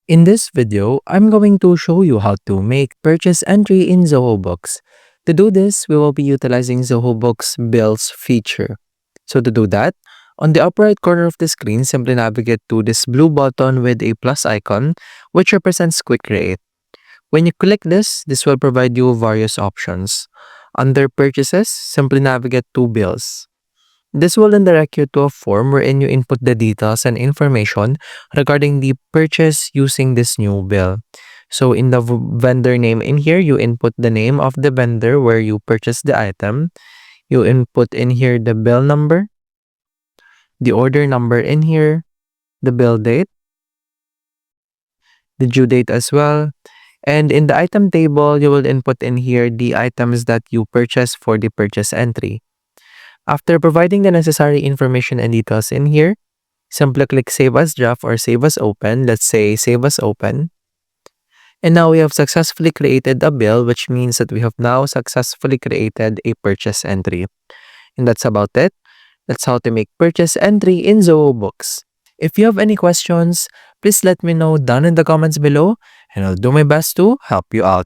In this video, I'm going to show you how to make purchase entry in Zoho Books. To do this, we will be utilizing Zoho Books Bills feature. So to do that, on the upper right corner of the screen, simply navigate to this blue button with a plus icon, which represents Quick Create. When you click this will provide you various options. Under Purchases, simply navigate to Bills. This will then direct you to a form wherein you input the details and information regarding the purchase using this new bill. So in the vendor name in here, you input the name of the vendor where you purchased the item. You input in here the bill number, the order number in here, the bill date, the due date as well. And in the item table, you will input in here the items that you purchased for the purchase entry. After providing the necessary information and details in here, simply click Save as Draft or Save as Open. Let's say Save as Open. And now we have successfully created a bill, which means that we have now successfully created a purchase entry. And that's about it. That's how to make purchase entry in Zoho Books. If you have any questions, please let me know down in the comments below, and I'll do my best to help you out.